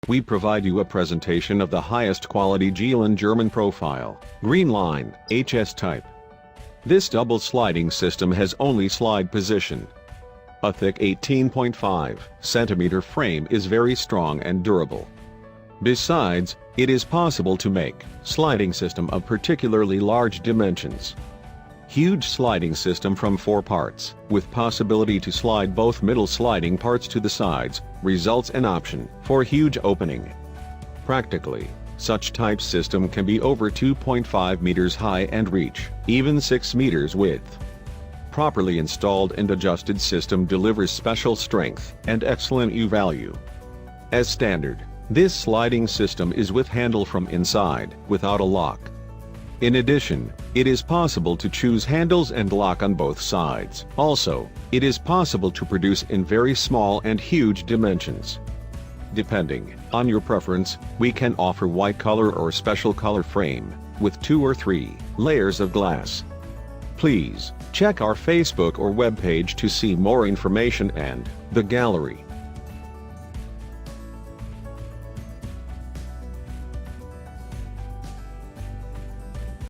we provide you a presentation of the highest quality GEALAN German profile, Greenline, HS type. This double sliding system has only slide position. A thick 18.5 cm frame is very strong and durable. Besides, it is possible to make sliding system of particularly large dimensions. Huge sliding system from 4 parts, with possibility to slide both middle sliding parts to the sides, results an option for huge opening. Practically, such type system can be over 2.5 meters high and reach even 6 meters width. Properly installed and adjusted system delivers special strength and excellent U-value. As standard, this sliding system is with handle from inside, without a lock. In addition, it is possible to choose handles and lock on both sides. Also, it is possible to produce in very small and huge dimensions. Depending on your preference, we can offer white color or special color frame, with 2 or 3 layers of glass. Please check our Facebook or web page to see more information and the gallery.